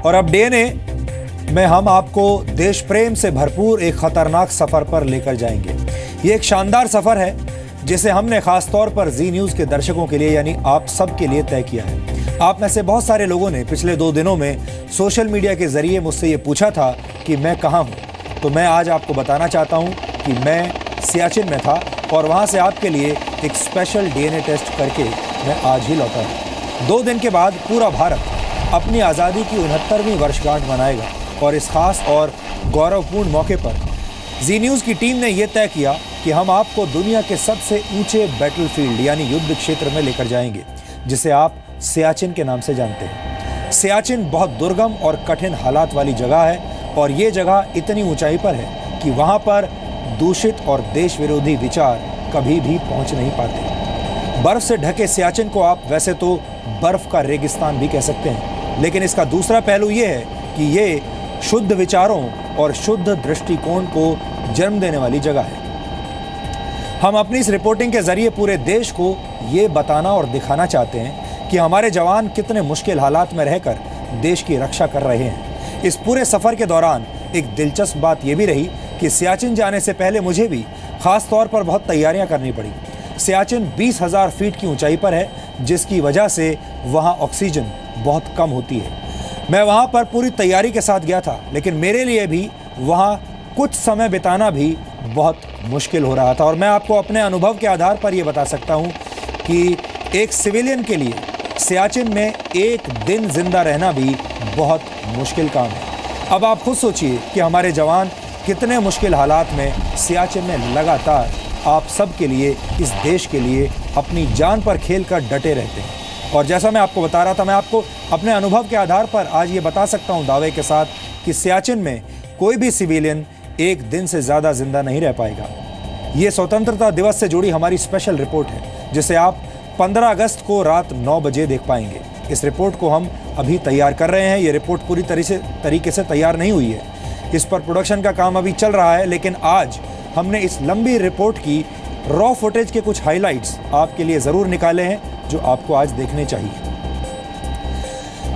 और अब डीएनए में हम आपको देश प्रेम से भरपूर एक खतरनाक सफर पर लेकर जाएंगे। ये एक शानदार सफर है जिसे हमने खास तौर पर जी न्यूज़ के दर्शकों के लिए यानी आप सब के लिए तय किया है। आप में से बहुत सारे लोगों ने पिछले 2 दिनों में सोशल मीडिया के जरिए मुझसे ये पूछा था कि मैं कहाँ हूँ, तो मैं आज आपको बताना चाहता हूँ कि मैं सियाचिन में था और वहाँ से आपके लिए एक स्पेशल डीएनए टेस्ट करके मैं आज ही लौटा हूँ। 2 दिन के बाद पूरा भारत अपनी आज़ादी की 69वीं वर्षगांठ मनाएगा और इस खास और गौरवपूर्ण मौके पर जी न्यूज़ की टीम ने यह तय किया कि हम आपको दुनिया के सबसे ऊंचे बैटलफील्ड यानी युद्ध क्षेत्र में लेकर जाएंगे, जिसे आप सियाचिन के नाम से जानते हैं। सियाचिन बहुत दुर्गम और कठिन हालात वाली जगह है और ये जगह इतनी ऊंचाई पर है कि वहाँ पर दूषित और देश विरोधी विचार कभी भी पहुँच नहीं पाते। बर्फ से ढके सियाचिन को आप वैसे तो बर्फ का रेगिस्तान भी कह सकते हैं, लेकिन इसका दूसरा पहलू ये है कि ये शुद्ध विचारों और शुद्ध दृष्टिकोण को जन्म देने वाली जगह है। हम अपनी इस रिपोर्टिंग के जरिए पूरे देश को ये बताना और दिखाना चाहते हैं कि हमारे जवान कितने मुश्किल हालात में रहकर देश की रक्षा कर रहे हैं। इस पूरे सफर के दौरान एक दिलचस्प बात यह भी रही कि सियाचिन जाने से पहले मुझे भी खास तौर पर बहुत तैयारियां करनी पड़ी। सियाचिन 20,000 फीट की ऊंचाई पर है, जिसकी वजह से वहां ऑक्सीजन बहुत कम होती है। मैं वहां पर पूरी तैयारी के साथ गया था, लेकिन मेरे लिए भी वहां कुछ समय बिताना भी बहुत मुश्किल हो रहा था और मैं आपको अपने अनुभव के आधार पर यह बता सकता हूं कि एक सिविलियन के लिए सियाचिन में एक दिन जिंदा रहना भी बहुत मुश्किल काम है। अब आप खुद सोचिए कि हमारे जवान कितने मुश्किल हालात में सियाचिन में लगातार आप सब के लिए, इस देश के लिए अपनी जान पर खेल कर डटे रहते हैं। और जैसा मैं आपको बता रहा था, मैं आपको अपने अनुभव के आधार पर आज ये बता सकता हूँ दावे के साथ कि सियाचिन में कोई भी सिविलियन एक दिन से ज़्यादा जिंदा नहीं रह पाएगा। ये स्वतंत्रता दिवस से जुड़ी हमारी स्पेशल रिपोर्ट है, जिसे आप 15 अगस्त को रात 9 बजे देख पाएंगे। इस रिपोर्ट को हम अभी तैयार कर रहे हैं। ये रिपोर्ट पूरी तरीके से तैयार नहीं हुई है, इस पर प्रोडक्शन का काम अभी चल रहा है, लेकिन आज हमने इस लंबी रिपोर्ट की रॉ फुटेज के कुछ हाइलाइट्स आपके लिए ज़रूर निकाले हैं जो आपको आज देखने चाहिए।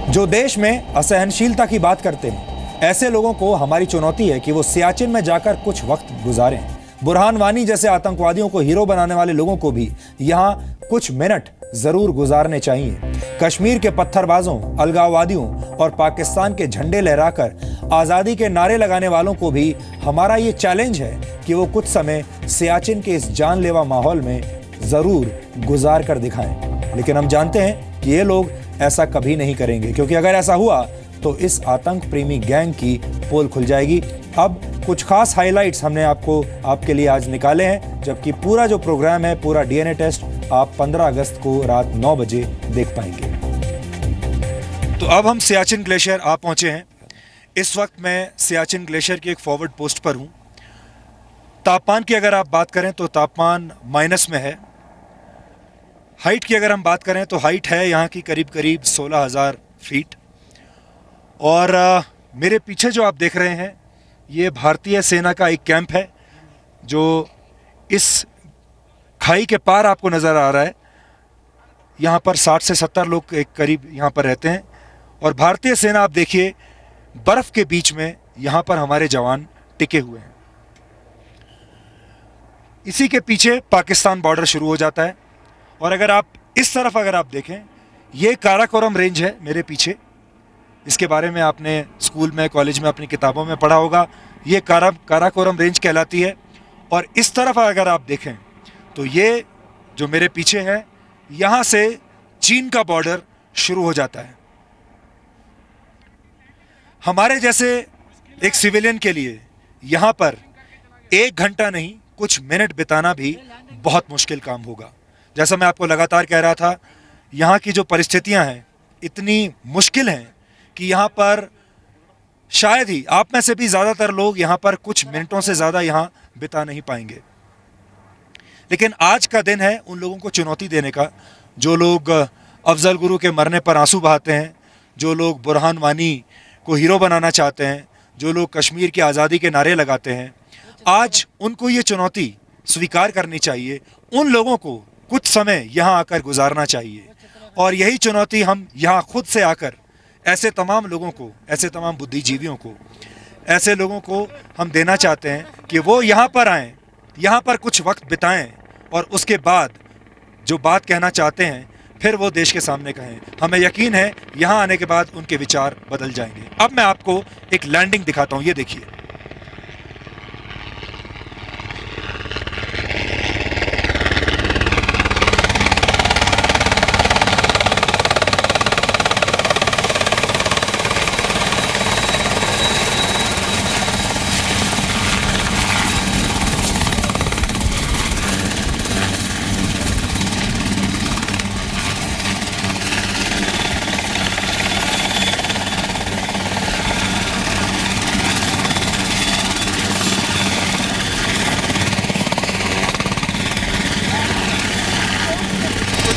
जो देश में असहनशीलता की बात करते हैं, ऐसे लोगों को हमारी चुनौती है कि वो सियाचिन में जाकर कुछ वक्त गुजारें। बुरहान वानी जैसे आतंकवादियों को हीरो बनाने वाले लोगों को भी यहाँ कुछ मिनट जरूर गुजारने चाहिए। कश्मीर के पत्थरबाजों, अलगाववादियों और पाकिस्तान के झंडे लहराकर आज़ादी के नारे लगाने वालों को भी हमारा ये चैलेंज है कि वो कुछ समय सियाचिन के इस जानलेवा माहौल में ज़रूर गुजार कर दिखाएं। लेकिन हम जानते हैं कि ये लोग ऐसा कभी नहीं करेंगे, क्योंकि अगर ऐसा हुआ तो इस आतंक प्रेमी गैंग की पोल खुल जाएगी। अब कुछ खास हाइलाइट्स हमने आपके लिए आज निकाले हैं, जबकि पूरा जो प्रोग्राम है, पूरा डीएनए टेस्ट आप 15 अगस्त को रात 9 बजे देख पाएंगे। तो अब हम सियाचिन ग्लेशियर आ पहुंचे हैं। इस वक्त मैं सियाचिन ग्लेशियर की एक फॉरवर्ड पोस्ट पर हूं। तापमान की अगर आप बात करें तो तापमान माइनस में है। हाइट की अगर हम बात करें तो हाइट है यहाँ की करीब 16,000 फीट। और मेरे पीछे जो आप देख रहे हैं, ये भारतीय सेना का एक कैंप है जो इस खाई के पार आपको नज़र आ रहा है। यहाँ पर 60 से 70 लोग एक करीब यहाँ पर रहते हैं और भारतीय सेना आप देखिए बर्फ़ के बीच में यहाँ पर हमारे जवान टिके हुए हैं। इसी के पीछे पाकिस्तान बॉर्डर शुरू हो जाता है और अगर आप इस तरफ अगर आप देखें, ये काराकोरम रेंज है मेरे पीछे। इसके बारे में आपने स्कूल में, कॉलेज में, अपनी किताबों में पढ़ा होगा। ये काराकोरम रेंज कहलाती है। और इस तरफ अगर आप देखें तो ये जो मेरे पीछे है, यहाँ से चीन का बॉर्डर शुरू हो जाता है। हमारे जैसे एक सिविलियन के लिए यहाँ पर 1 घंटा नहीं, कुछ मिनट बिताना भी बहुत मुश्किल काम होगा। जैसा मैं आपको लगातार कह रहा था, यहाँ की जो परिस्थितियाँ हैं इतनी मुश्किल हैं कि यहाँ पर शायद ही आप में से भी ज़्यादातर लोग यहाँ पर कुछ मिनटों से ज़्यादा यहाँ बिता नहीं पाएंगे। लेकिन आज का दिन है उन लोगों को चुनौती देने का, जो लोग अफजल गुरु के मरने पर आंसू बहाते हैं, जो लोग बुरहान वानी को हीरो बनाना चाहते हैं, जो लोग कश्मीर की आज़ादी के नारे लगाते हैं। आज उनको ये चुनौती स्वीकार करनी चाहिए। उन लोगों को कुछ समय यहाँ आकर गुजारना चाहिए और यही चुनौती हम यहाँ खुद से आकर ऐसे तमाम लोगों को, ऐसे तमाम बुद्धिजीवियों को, ऐसे लोगों को हम देना चाहते हैं कि वो यहाँ पर आएँ, यहाँ पर कुछ वक्त बिताएं और उसके बाद जो बात कहना चाहते हैं फिर वो देश के सामने कहें। हमें यकीन है यहाँ आने के बाद उनके विचार बदल जाएंगे। अब मैं आपको एक लैंडिंग दिखाता हूँ, ये देखिए।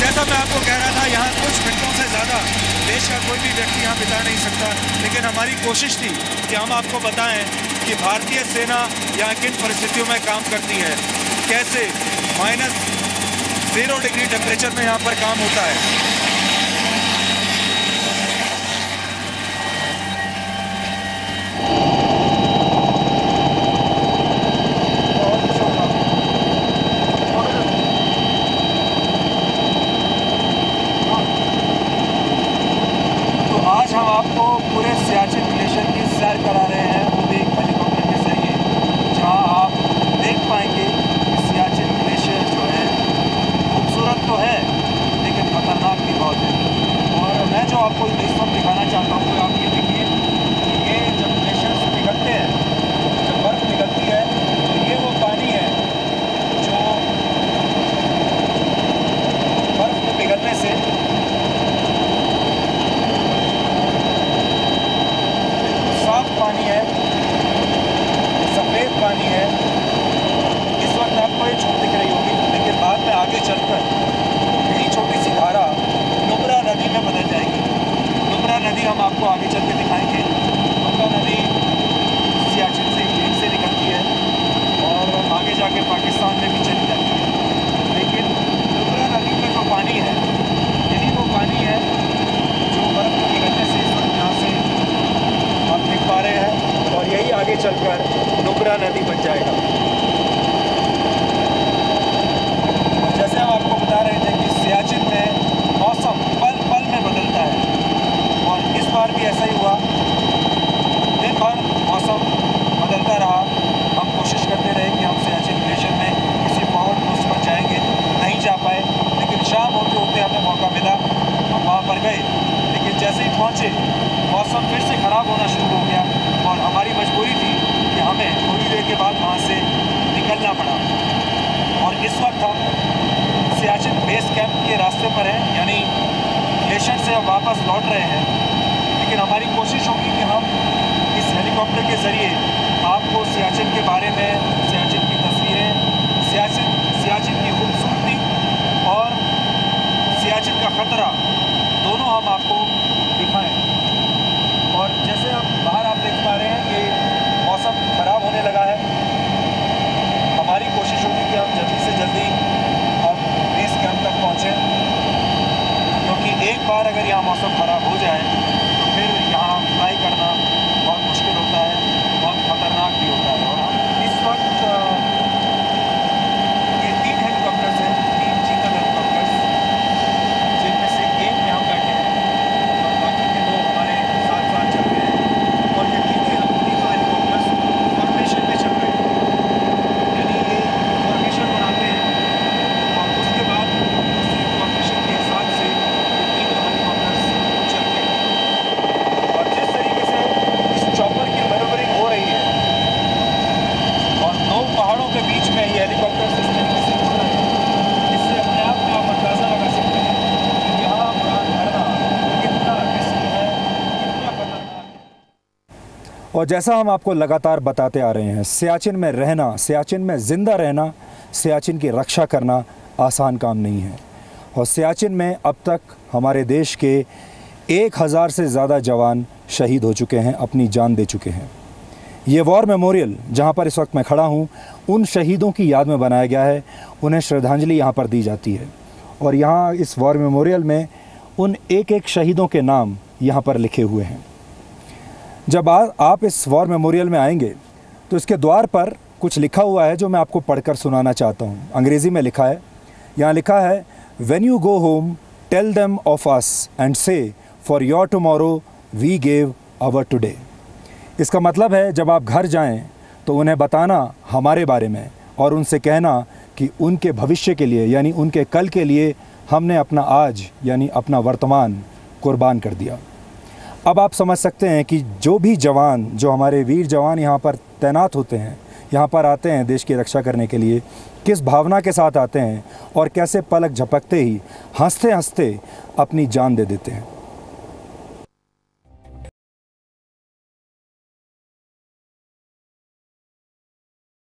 जैसा मैं आपको कह रहा था, यहाँ कुछ मिनटों से ज़्यादा देश का कोई भी व्यक्ति यहाँ बिता नहीं सकता, लेकिन हमारी कोशिश थी कि हम आपको बताएं कि भारतीय सेना यहाँ किन परिस्थितियों में काम करती है, कैसे -0 डिग्री टेम्परेचर में यहाँ पर काम होता है। हम आपको पूरे सियाचिन ग्लेशियर की सैर करा रहे हैं, वो भी एक हेलीकॉप्टर के जरिए, जहां आप देख पाएंगे कि सियाचिन ग्लेशियर जो है खूबसूरत तो है लेकिन ख़तरनाक भी बहुत है। और मैं जो आपको इस वक्त दिखाना चाहता हूँ, तो आप ये देखिए, ये जब ग्लेशियर्स पिघलते हैं, जब बर्फ़ पिघलती है, तो ये वो पानी है जो बर्फ़ के पिघलने से पानी है, सफ़ेद पानी है। इस वक्त आपको ये छोटी दिख रही होगी, लेकिन बाद में आगे चलकर यही छोटी सी धारा नुब्रा नदी में बदल जाएगी। नुब्रा नदी हम आपको आगे चल के दिखाएंगे। नुब्रा नदी सियाचिन से लेक से निकलती है और आगे जाके पाकिस्तान में भी चली जाती है। लेकिन नुब्रा नदी का जो पानी है, यही वो पानी है जो बर्फ़ के पिघलने से इस वक्त यहाँ से आप देख पा रहे हैं, और यही आगे चलकर नुब्रा नदी बन जाएगा। जैसे हम आपको बता रहे थे कि सियाचिन में मौसम पल पल में बदलता है, और इस बार भी ऐसा ही हुआ। दिन भर मौसम बदलता रहा। हम कोशिश करते रहे कि हम सियाचिन ग्लेशियर में किसी पॉइंट पोस्ट पर जाएंगे, नहीं जा पाए, लेकिन शाम होते होते हमें मौका मिला, हम वहाँ पर गए। लेकिन जैसे ही पहुँचे, मौसम फिर से ख़राब होना शुरू हो गया और हमारी मजबूरी थी कि हमें थोड़ी देर के बाद वहाँ से निकलना पड़ा। और इस वक्त हम सियाचिन बेस कैंप के रास्ते पर हैं, यानी ग्लेशियर से अब वापस लौट रहे हैं। लेकिन हमारी कोशिश होगी कि हम इस हेलीकॉप्टर के ज़रिए आपको सियाचिन के बारे में, सियाचिन की तस्वीरें, सियाचिन की खूबसूरती और सियाचिन का ख़तरा दोनों हम आपको दिखाएं। और जैसे हम बाहर आप देख पा रहे हैं कि मौसम ख़राब होने लगा है। हमारी कोशिश होगी कि हम जल्दी से जल्दी अब बेस कैंप तक पहुँचें, क्योंकि एक बार अगर यहाँ मौसम ख़राब हो जाए तो फिर यहाँ फ्लाई करना बहुत मुश्किल होता है, बहुत ख़तरनाक भी होता है। और हम इस वक्त ये 3 हेलीकॉप्टर्स हैं, 3 चीतल हेलीकॉप्टर्स, जिनमें से एक में हम बैठे हैं और बाकी के 2 हमारे साथ साथ चल रहे हैं। और ये तीनों हेलीकॉप्टर्स फॉर्मेशन में चल रहे हैं, यानी ये फॉर्मेशन बनाते हैं और उसके बाद उसी फॉर्मेशन के हिसाब से ये तीनों हेलीकॉप्टर्स चलते हैं। और जिस तरीके से इस चॉपर की मैनूवरिंग हो रही है और 2 पहाड़ों के बीच में ये हेलीकॉप्टर्स इस तरीके से उड़ रहे हैं, इससे अपने आप में आप अंदाज़ा लगा सकते हैं कि यहाँ उड़ान भरना कितना रिस्क है, कितना खतरनाक है। और जैसा हम आपको लगातार बताते आ रहे हैं, सियाचिन में रहना, सियाचिन में ज़िंदा रहना, सियाचिन की रक्षा करना आसान काम नहीं है। और सियाचिन में अब तक हमारे देश के 1000 से ज़्यादा जवान शहीद हो चुके हैं, अपनी जान दे चुके हैं। ये वॉर मेमोरियल जहाँ पर इस वक्त मैं खड़ा हूँ, उन शहीदों की याद में बनाया गया है। उन्हें श्रद्धांजलि यहाँ पर दी जाती है और यहाँ इस वॉर मेमोरियल में उन एक एक शहीदों के नाम यहाँ पर लिखे हुए हैं। जब आप इस वॉर मेमोरियल में आएंगे तो इसके द्वार पर कुछ लिखा हुआ है जो मैं आपको पढ़कर सुनाना चाहता हूँ। अंग्रेज़ी में लिखा है, यहाँ लिखा है, When you go home, tell them of us and say, for your tomorrow we gave our today। इसका मतलब है जब आप घर जाएं तो उन्हें बताना हमारे बारे में और उनसे कहना कि उनके भविष्य के लिए यानी उनके कल के लिए हमने अपना आज यानी अपना वर्तमान कुर्बान कर दिया। अब आप समझ सकते हैं कि जो भी जवान, जो हमारे वीर जवान यहाँ पर तैनात होते हैं, यहाँ पर आते हैं देश की रक्षा करने के लिए, किस भावना के साथ आते हैं और कैसे पलक झपकते ही हंसते हंसते अपनी जान दे देते हैं।